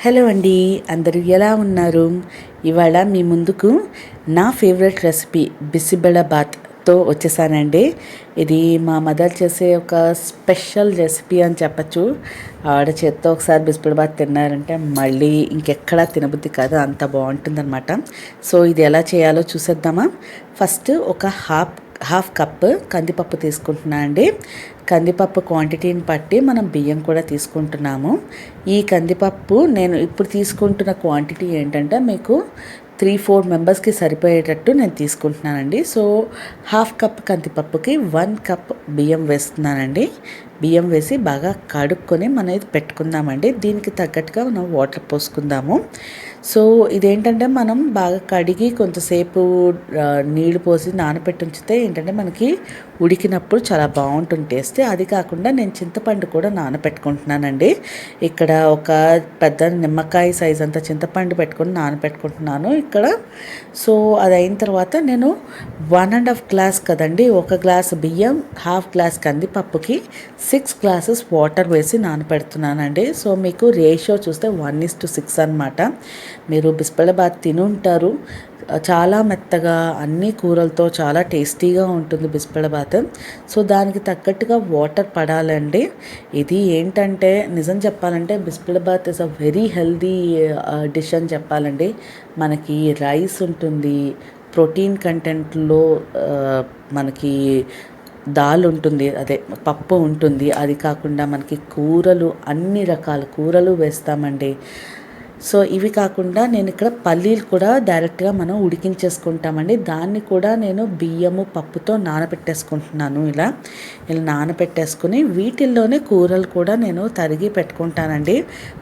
Hello అండి, అందరూ ఎలా ఉన్నారు? ఇవాళ మీ ముందుకు నా ఫేవరెట్ రెసిపీ బిసిబెళబాత్తో వచ్చేసానండి. ఇది మా మదర్ చేసే ఒక స్పెషల్ రెసిపీ అని చెప్పచ్చు. ఆవిడ చేత్తో ఒకసారి బిసిబెళబాత్ తిన్నారంటే మళ్ళీ ఇంకెక్కడా తినబుద్ధి కాదు, అంత బాగుంటుందన్నమాట. సో ఇది ఎలా చేయాలో చూసేద్దామా? ఫస్ట్ ఒక హాఫ్ కప్ కందిపప్పు తీసుకుంటున్నా అండి. కందిపప్పు క్వాంటిటీని బట్టి మనం బియ్యం కూడా తీసుకుంటున్నాము. ఈ కందిపప్పు నేను ఇప్పుడు తీసుకుంటున్న క్వాంటిటీ ఏంటంటే మీకు 3-4 మెంబర్స్కి సరిపోయేటట్టు నేను తీసుకుంటున్నానండి. సో హాఫ్ కప్ కందిపప్పుకి 1 కప్ బియ్యం వేస్తున్నానండి. బియ్యం వేసి బాగా కడుక్కొని మనం ఇది పెట్టుకుందామండి. దీనికి తగ్గట్టుగా మనం వాటర్ పోసుకుందాము. సో ఇదేంటంటే మనం బాగా కడిగి కొంతసేపు నీళ్లు పోసి నానబెట్టి ఉంచితే ఏంటంటే మనకి ఉడికినప్పుడు చాలా బాగుంటుంది టేస్ట్. అది కాకుండా నేను చింతపండు కూడా నానబెట్టుకుంటున్నానండి. ఇక్కడ ఒక పెద్ద నిమ్మకాయ సైజ్ అంత చింతపండు పెట్టుకొని నానబెట్టుకుంటున్నాను ఇక్కడ. సో అది అయిన తర్వాత నేను 1.5 గ్లాస్ కదండి, 1 గ్లాస్ బియ్యం, హాఫ్ గ్లాస్ కందిపప్పుకి 6 గ్లాసెస్ వాటర్ వేసి నానబెడుతున్నానండి. సో మీకు రేషియో చూస్తే 1:6 అనమాట. మీరు బిసిబెళబాత్ తిని ఉంటారు. చాలా మెత్తగా అన్ని కూరలతో చాలా టేస్టీగా ఉంటుంది బిసిబెళబాత్. సో దానికి తగ్గట్టుగా వాటర్ పడాలండి. ఇది ఏంటంటే నిజం చెప్పాలంటే bisibelebath is a very healthy dish అని చెప్పాలండి. మనకి రైస్ ఉంటుంది, ప్రోటీన్ కంటెంట్లో మనకి దాల్ ఉంటుంది, అదే పప్పు ఉంటుంది. అది కాకుండా మనకి కూరలు, అన్ని రకాల కూరలు వేస్తామండి. సో ఇవి కాకుండా నేను ఇక్కడ పల్లీలు కూడా డైరెక్ట్గా మనం ఉడికించేసుకుంటామండి. దాన్ని కూడా నేను బియ్యము పప్పుతో నానబెట్టేసుకుంటున్నాను. ఇలా నానబెట్టేసుకుని వీటిల్లోనే కూరలు కూడా నేను తరిగి పెట్టుకుంటానండి.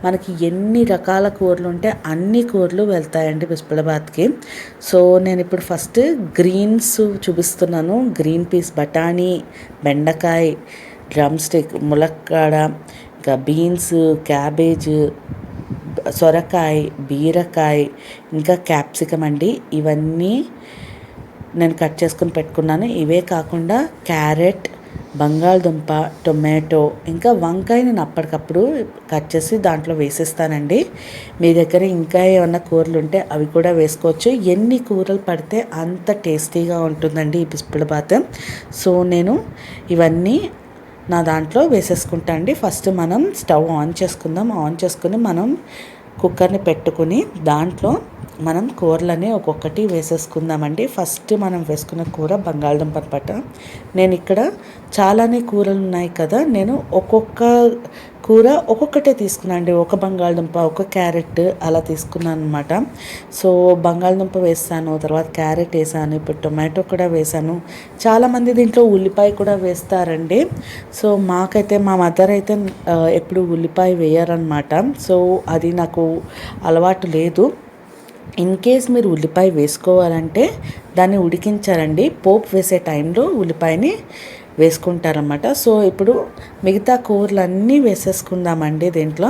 మనకి ఎన్ని రకాల కూరలు ఉంటే అన్ని కూరలు వెళ్తాయండి బిసిబెళబాత్కి. సో నేను ఇప్పుడు ఫస్ట్ గ్రీన్స్ చూపిస్తున్నాను. గ్రీన్ పీస్, బఠానీ, బెండకాయ, డ్రమ్ స్టిక్, ములక్కాడ, ఇంకా బీన్స్, క్యాబేజ్, సొరకాయ, బీరకాయ, ఇంకా క్యాప్సికమ్ అండి. ఇవన్నీ నేను కట్ చేసుకుని పెట్టుకున్నాను. ఇవే కాకుండా క్యారెట్, బంగాళదుంప, టొమాటో, ఇంకా వంకాయ నేను అప్పటికప్పుడు కట్ చేసి దాంట్లో వేసేస్తానండి. మీ దగ్గర ఇంకా ఏమన్నా కూరలు ఉంటే అవి కూడా వేసుకోవచ్చు. ఎన్ని కూరలు పడితే అంత టేస్టీగా ఉంటుందండి ఈ బిసిబెళబాత్. సో నేను ఇవన్నీ నా దాంట్లో వేసేసుకుంటా అండి. ఫస్ట్ మనం స్టవ్ ఆన్ చేసుకుందాం. ఆన్ చేసుకుని మనం కుక్కర్ని పెట్టుకుని దాంట్లో మనం కూరలని ఒక్కొక్కటి వేసేసుకుందామండి. ఫస్ట్ మనం వేసుకున్న కూర బంగాళదుంప అనమాట. నేను ఇక్కడ చాలానే కూరలు ఉన్నాయి కదా, నేను ఒక్కొక్క కూర ఒక్కొక్కటే తీసుకున్నాను అండి. ఒక బంగాళదుంప, ఒక క్యారెట్ అలా తీసుకున్నాను అనమాట. సో బంగాళదుంప వేసాను, తర్వాత క్యారెట్ వేసాను, ఇప్పుడు టొమాటో కూడా వేసాను. చాలామంది దీంట్లో ఉల్లిపాయ కూడా వేస్తారండి. సో మాకైతే మా మదర్ అయితే ఎప్పుడు ఉల్లిపాయ వేయరనమాట. సో అది నాకు అలవాటు లేదు. ఇన్ కేస్ మీరు ఉల్లిపాయ వేసుకోవాలంటే దాన్ని ఉడికించారండి, పోపు వేసే టైంలో ఉల్లిపాయని వేసుకుంటారన్నమాట. సో ఇప్పుడు మిగతా కూరలన్నీ వేసేసుకుందామండి దీంట్లో.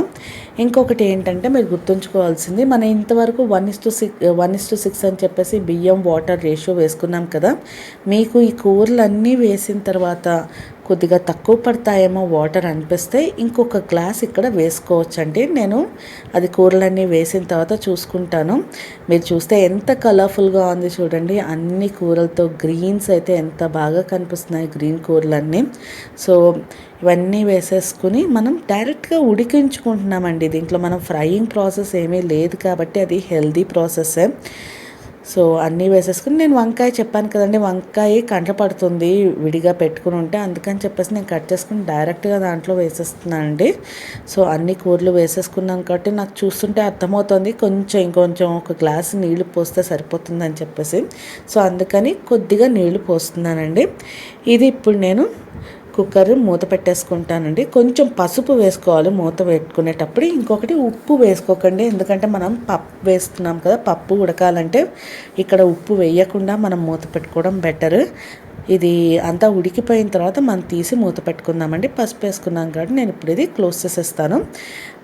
ఇంకొకటి ఏంటంటే మీరు గుర్తుంచుకోవాల్సింది, మనం ఇంతవరకు 1:6 అని చెప్పేసి బియ్యం వాటర్ రేషియో వేసుకున్నాం కదా. మీకు ఈ కూరలన్నీ వేసిన తర్వాత కొద్దిగా తక్కువ పడతాయేమో వాటర్ అనిపిస్తే ఇంకొక గ్లాస్ ఇక్కడ వేసుకోవచ్చండి. నేను అది కూరలన్నీ వేసిన తర్వాత చూసుకుంటాను. మీరు చూస్తే ఎంత కలర్ఫుల్గా ఉంది చూడండి, అన్ని కూరలతో. గ్రీన్స్ అయితే ఎంత బాగా కనిపిస్తున్నాయి, గ్రీన్ కూరలన్నీ. సో ఇవన్నీ వేసేసుకుని మనం డైరెక్ట్గా ఉడికించుకుంటున్నామండి. దీంట్లో మనం ఫ్రైయింగ్ ప్రాసెస్ ఏమీ లేదు కాబట్టి అది హెల్దీ ప్రాసెస్సే. సో అన్నీ వేసేసుకుని నేను వంకాయ చెప్పాను కదండి, వంకాయ కంట పడుతుంది విడిగా పెట్టుకుని ఉంటే, అందుకని చెప్పేసి నేను కట్ చేసుకుని డైరెక్ట్గా దాంట్లో వేసేస్తున్నానండి. సో అన్ని కూరలు వేసేసుకున్నాను కాబట్టి నాకు చూస్తుంటే అర్థమవుతుంది ఇంకొంచెం ఒక గ్లాస్ నీళ్లు పోస్తే సరిపోతుందని చెప్పేసి. సో అందుకని కొద్దిగా నీళ్లు పోస్తున్నానండి. ఇది ఇప్పుడు నేను కుక్కర్ మూత పెట్టేసుకుంటానండి. కొంచెం పసుపు వేసుకోవాలి మూత పెట్టుకునేటప్పుడు. ఇంకొకటి ఉప్పు వేసుకోకండి, ఎందుకంటే మనం పప్పు వేస్తున్నాం కదా, పప్పు ఉడకాలంటే ఇక్కడ ఉప్పు వేయకుండా మనం మూత పెట్టుకోవడం బెటర్. ఇది అంతా ఉడికిపోయిన తర్వాత మనం తీసి మూత పెట్టుకుందామండి. పసుపు వేసుకున్నాం కాబట్టి నేను ఇప్పుడు ఇది క్లోజ్ చేసేస్తాను.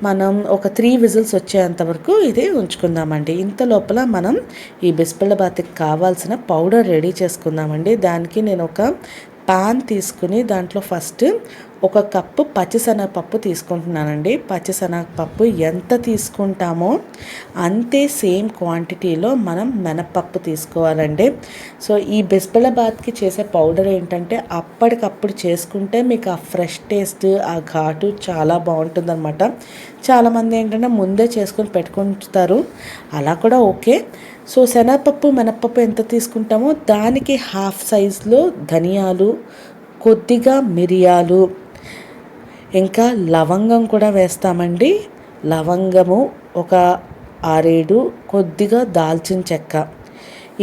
మనం ఒక 3 విజిల్స్ వచ్చేంత వరకు ఇది ఉంచుకుందామండి. ఇంత లోపల మనం ఈ బిసిబెళబాత్కి కావాల్సిన పౌడర్ రెడీ చేసుకుందామండి. దానికి నేను ఒక పాన్ తీసుకుని దాంట్లో ఫస్ట్ ఒక కప్పు పచ్చిశనగపప్పు తీసుకుంటున్నానండి. పచ్చిశనగపప్పు ఎంత తీసుకుంటామో అంతే సేమ్ క్వాంటిటీలో మనం మినపప్పు తీసుకోవాలండి. సో ఈ బిస్బెల్లబాత్కి చేసే పౌడర్ ఏంటంటే అప్పటికప్పుడు చేసుకుంటే మీకు ఆ ఫ్రెష్ టేస్ట్, ఆ ఘాటు చాలా బాగుంటుందన్నమాట. చాలామంది ఏంటంటే ముందే చేసుకొని పెట్టుకుంటారు, అలా కూడా ఓకే. సో శనగపప్పు మినపప్పు ఎంత తీసుకుంటామో దానికి హాఫ్ సైజులో ధనియాలు, కొద్దిగా మిరియాలు, ఇంకా లవంగం కూడా వేస్తామండి. లవంగము ఒక 6-7, కొద్దిగా దాల్చిన చెక్క,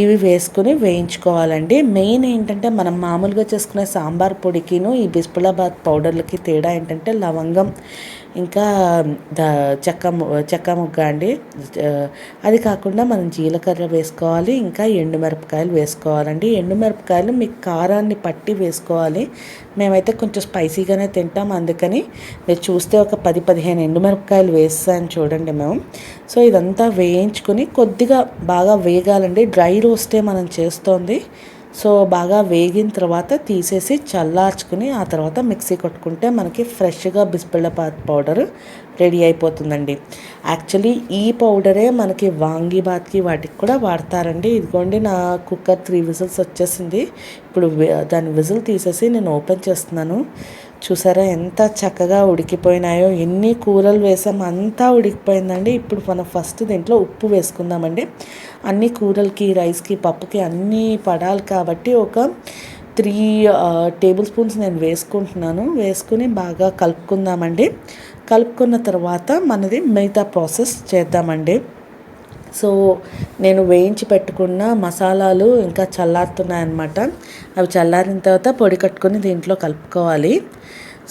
ఇవి వేసుకుని వేయించుకోవాలండి. మెయిన్ ఏంటంటే మనం మామూలుగా చేసుకునే సాంబార్ పొడికిను ఈ బిస్బెల్లబాత్ పౌడర్లకి తేడా ఏంటంటే లవంగం, ఇంకా చెక్క ముగ్గ అండి. అది కాకుండా మనం జీలకర్ర వేసుకోవాలి, ఇంకా ఎండుమిరపకాయలు వేసుకోవాలండి. ఎండుమిరపకాయలు మీకు కారాన్ని పట్టి వేసుకోవాలి. మేమైతే కొంచెం స్పైసీగానే తింటాం, అందుకని మీరు చూస్తే ఒక 10-15 ఎండుమిరపకాయలు వేస్తాను చూడండి మేము. సో ఇదంతా వేయించుకొని కొద్దిగా బాగా వేగాలండి. డ్రై రోస్టే మనం చేస్తోంది. సో బాగా వేగిన తర్వాత తీసేసి చల్లార్చుకుని ఆ తర్వాత మిక్సీ కొట్టుకుంటే మనకి ఫ్రెష్గా బిస్బెల్లబాత్ పౌడర్ రెడీ అయిపోతుందండి. యాక్చువల్లీ ఈ పౌడరే మనకి వాంగీబాత్కి వాటికి కూడా వాడతారండి. ఇదిగోండి నా కుక్కర్ 3 విజిల్స్ వచ్చేసింది. ఇప్పుడు దాని విజిల్ తీసేసి నేను ఓపెన్ చేస్తున్నాను. చూసారా ఎంత చక్కగా ఉడికిపోయినాయో. ఎన్ని కూరలు వేసాం అంతా ఉడికిపోయిందండి. ఇప్పుడు మనం ఫస్ట్ దీంట్లో ఉప్పు వేసుకుందామండి. అన్ని కూరలకి, రైస్కి, పప్పుకి అన్నీ పడాలి కాబట్టి ఒక 3 టేబుల్ స్పూన్స్ నేను వేసుకుంటున్నాను. వేసుకుని బాగా కలుపుకుందామండి. కలుపుకున్న తర్వాత మనది మిగతా ప్రాసెస్ చేద్దామండి. సో నేను వేయించి పెట్టుకున్న మసాలాలు ఇంకా చల్లారుతున్నాయన్నమాట. అవి చల్లారిన తర్వాత పొడి కట్టుకొని దీంట్లో కలుపుకోవాలి.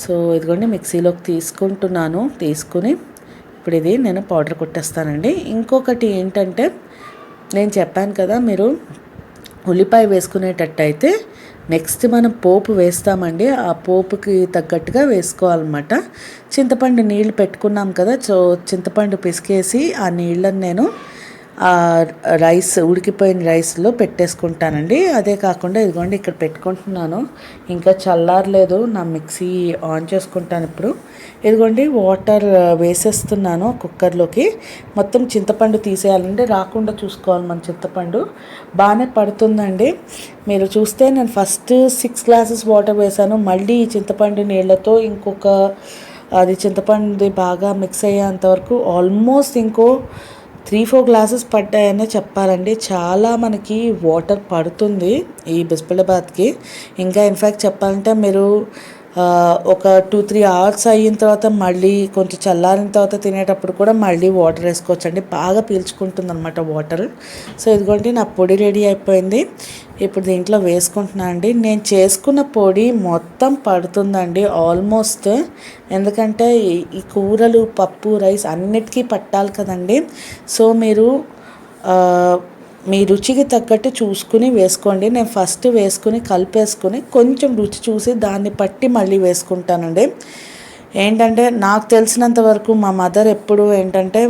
సో ఇదిగోండి మిక్సీలోకి తీసుకుంటున్నాను. తీసుకుని ఇప్పుడు ఇది నేను పౌడర్ కొట్టేస్తానండి. ఇంకొకటి ఏంటంటే నేను చెప్పాను కదా, మీరు ఉల్లిపాయ వేసుకునేటట్టయితే నెక్స్ట్ మనం పోపు వేస్తామండి. ఆ పోపుకి తగ్గట్టుగా వేసుకోవాలన్నమాట. చింతపండు నీళ్ళు పెట్టుకున్నాం కదా, సో చింతపండు పిసికేసి ఆ నీళ్ళని నేను రైస్, ఉడికిపోయిన రైస్లో పెట్టేసుకుంటానండి. అదే కాకుండా ఇదిగోండి ఇక్కడ పెట్టుకుంటున్నాను. ఇంకా చల్లారలేదు, నా మిక్సీ ఆన్ చేసుకుంటాను ఇప్పుడు. ఇదిగోండి వాటర్ వేసేస్తున్నాను కుక్కర్లోకి. మొత్తం చింతపండు తీసేయాలండి, రాకుండా చూసుకోవాలి మన చింతపండు. బాగానే పడుతుందండి. మీరు చూస్తే నేను ఫస్ట్ 6 గ్లాసెస్ వాటర్ వేసాను. మళ్ళీ ఈ చింతపండు నీళ్ళతో ఇంకొక అది చింతపండు బాగా మిక్స్ అయ్యేంతవరకు ఆల్మోస్ట్ ఇంకో 3-4 గ్లాసెస్ పడ్డాయనే చెప్పాలండి. చాలా మనకి వాటర్ పడుతుంది ఈ బిస్బెల్లబాత్కి. ఇంకా ఇన్ఫ్యాక్ట్ చెప్పాలంటే మీరు ఒక 2-3 అవర్స్ అయిన తర్వాత మళ్ళీ కొంచెం చల్లారిన తర్వాత తినేటప్పుడు కూడా మళ్ళీ వాటర్ వేసుకోవచ్చండి. బాగా పీల్చుకుంటుంది అనమాట వాటర్. సో ఇదిగోండి నా పొడి రెడీ అయిపోయింది. ఇప్పుడు దీంట్లో వేసుకుంటున్నాను అండి. నేను చేసుకున్న పొడి మొత్తం పడుతుందండి ఆల్మోస్ట్. ఎందుకంటే ఈ కూరలు, పప్పు, రైస్ అన్నిటికీ పట్టాలి కదండి. సో మీరు మీ రుచికి తగ్గట్టు చూసుకుని వేసుకోండి. నేను ఫస్ట్ వేసుకుని కలిపేసుకుని కొంచెం రుచి చూసి దాన్ని పట్టి మళ్ళీ వేసుకుంటానండి. ఏంటంటే నాకు తెలిసినంత వరకు మా మదర్ ఎప్పుడు ఏంటంటే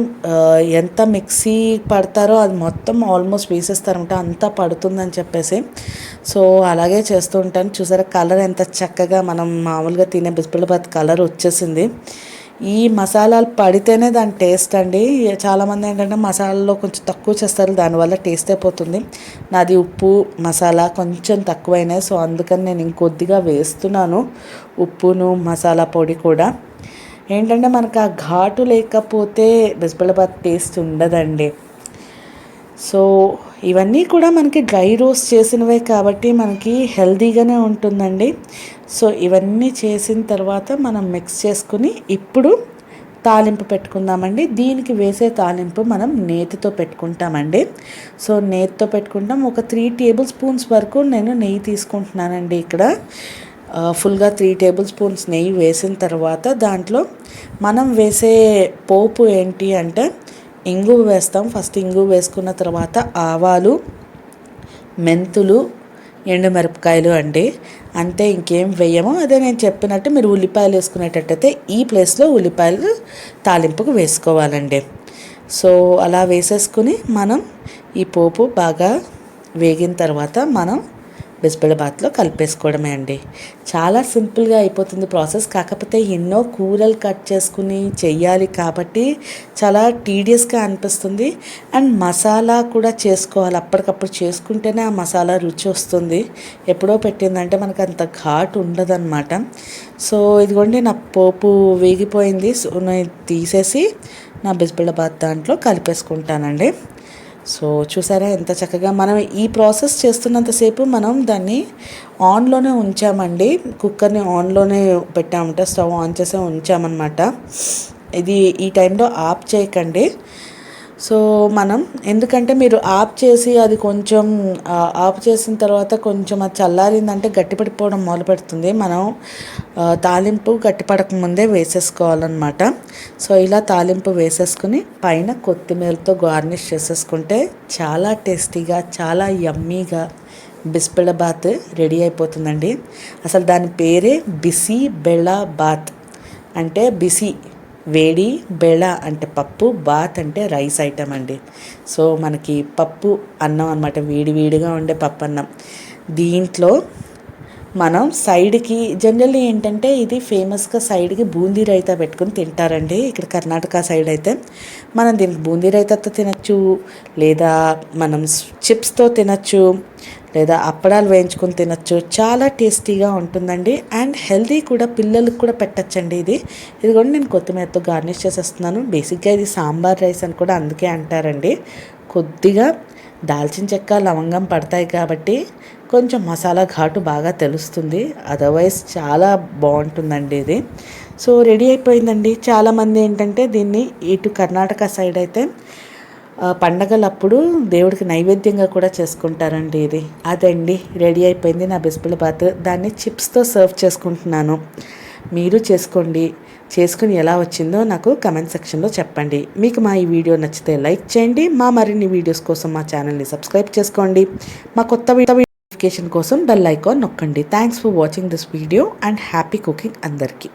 ఎంత మిక్సీ పడతారో అది మొత్తం ఆల్మోస్ట్ వేసేస్తారంట, అంతా పడుతుందని చెప్పేసి. సో అలాగే చేస్తూ ఉంటాను. చూసారా కలర్ ఎంత చక్కగా మనం మామూలుగా తినే బిస్బెల్లబాత్ కలర్ వచ్చేసింది. ఈ మసాలాలు పడితేనే దాని టేస్ట్ అండి. చాలామంది ఏంటంటే మసాలాలో కొంచెం తక్కువ చేస్తారు, దానివల్ల టేస్ట్ అయిపోతుంది. నాది ఉప్పు, మసాలా కొంచెం తక్కువైనాయి. సో అందుకని నేను ఇంకొద్దిగా వేస్తున్నాను ఉప్పును, మసాలా పొడి కూడా. ఏంటంటే మనకు ఆ ఘాటు లేకపోతే బిస్బెల్లబాత్ టేస్ట్ ఉండదండి. సో ఇవన్నీ కూడా మనకి డ్రై రోస్ట్ చేసినవే కాబట్టి మనకి హెల్తీగానే ఉంటుందండి. సో ఇవన్నీ చేసిన తర్వాత మనం మిక్స్ చేసుకుని ఇప్పుడు తాలింపు పెట్టుకుందామండి. దీనికి వేసే తాలింపు మనం నేతితో పెట్టుకుంటామండి. సో నేతితో పెట్టుకుంటాం. ఒక 3 టేబుల్ స్పూన్స్ వరకు నేను నెయ్యి తీసుకుంటున్నానండి. ఇక్కడ ఫుల్గా 3 టేబుల్ స్పూన్స్ నెయ్యి వేసిన తర్వాత దాంట్లో మనం వేసే పోపు ఏంటి అంటే ఇంగువ వేస్తాం. ఫస్ట్ ఇంగువ వేసుకున్న తర్వాత ఆవాలు, మెంతులు, ఎండుమిరపకాయలు అండి. అంతే, ఇంకేం వేయము. అదే నేను చెప్పినట్టు మీరు ఉల్లిపాయలు వేసుకునేటట్టయితే ఈ ప్లేస్లో ఉల్లిపాయలు తాలింపుకు వేసుకోవాలండి. సో అలా వేసేసుకుని మనం ఈ పోపు బాగా వేగిన తర్వాత మనం బిస్బెళ్ళబాత్లో కలిపేసుకోవడమే అండి. చాలా సింపుల్గా అయిపోతుంది ప్రాసెస్. కాకపోతే ఎన్నో కూరలు కట్ చేసుకుని చెయ్యాలి కాబట్టి చాలా టీడియస్గా అనిపిస్తుంది. అండ్ మసాలా కూడా చేసుకోవాలి, అప్పటికప్పుడు చేసుకుంటేనే ఆ మసాలా రుచి వస్తుంది. ఎప్పుడో పెట్టిందంటే మనకు అంత ఘాటు ఉండదన్నమాట. సో ఇదిగోండి నా పోపు వేగిపోయింది. సో నేను తీసేసి నా బిస్బెళ్ళబాత్ దాంట్లో కలిపేసుకుంటానండి. సో చూసారా ఎంత చక్కగా. మనం ఈ ప్రాసెస్ చేస్తున్నంతసేపు మనం దాన్ని ఆన్లోనే ఉంచామండి. కుక్కర్ని ఆన్లోనే పెట్టామంటే స్టవ్ ఆన్ చేసే ఉంచామన్నమాట. ఇది ఈ టైంలో ఆఫ్ చేయకండి. సో మనం ఎందుకంటే మీరు ఆఫ్ చేసి అది కొంచెం ఆఫ్ చేసిన తర్వాత కొంచెం అది చల్లారిందంటే గట్టిపడిపోవడం మొదలు పెడుతుంది. మనం తాలింపు గట్టిపడక ముందే వేసేసుకోవాలన్నమాట. సో ఇలా తాలింపు వేసేసుకుని పైన కొత్తిమీరతో గార్నిష్ చేసేసుకుంటే చాలా టేస్టీగా చాలా యమ్మీగా బిస్బెళ్ళబాత్ రెడీ అయిపోతుందండి. అసలు దాని పేరే బిసిబెళ్ళబాత్. అంటే బిసి వేడి, బెళ అంటే పప్పు, బాత్ అంటే రైస్ ఐటమ్ అండి. సో మనకి పప్పు అన్నం అనమాట, వేడి వేడిగా ఉండే పప్పు అన్నం. దీంట్లో మనం సైడ్కి జనరల్లీ ఏంటంటే ఇది ఫేమస్గా సైడ్కి బూందీ రైతా పెట్టుకుని తింటారండి. ఇక్కడ కర్ణాటక సైడ్ అయితే మనం దీనికి బూందీ రైతాతో తినచ్చు, లేదా మనం చిప్స్తో తినచ్చు, లేదా అప్పడాలు వేయించుకొని తినచ్చు. చాలా టేస్టీగా ఉంటుందండి. అండ్ హెల్దీ కూడా, పిల్లలకు కూడా పెట్టచ్చండి. ఇది కూడా నేను కొత్తిమీరతో గార్నిష్ చేసేస్తున్నాను. బేసిక్గా ఇది సాంబార్ రైస్ అని కూడా అందుకే అంటారండి. కొద్దిగా దాల్చిన చెక్క, లవంగం పడతాయి కాబట్టి కొంచెం మసాలా ఘాటు బాగా తెలుస్తుంది. అదర్వైజ్ చాలా బాగుంటుందండి ఇది. సో రెడీ అయిపోయిందండి. చాలామంది ఏంటంటే దీన్ని ఇటు కర్ణాటక సైడ్ అయితే పండగలప్పుడు దేవుడికి నైవేద్యంగా కూడా చేసుకుంటారండి. అదండి రెడీ అయిపోయింది నా బిస్బెళ్ళబాత్. దాన్ని చిప్స్తో సర్వ్ చేసుకుంటున్నాను. మీరు చేసుకుని ఎలా వచ్చిందో నాకు కమెంట్ సెక్షన్లో చెప్పండి. మీకు మా ఈ వీడియో నచ్చితే లైక్ చేయండి. మా మరిన్ని వీడియోస్ కోసం మా ఛానల్ని సబ్స్క్రైబ్ చేసుకోండి. మా కొత్త నోటిఫికేషన్ కోసం బెల్ ఐకాన్ నొక్కండి. Thanks for watching this video and happy cooking అందరికీ.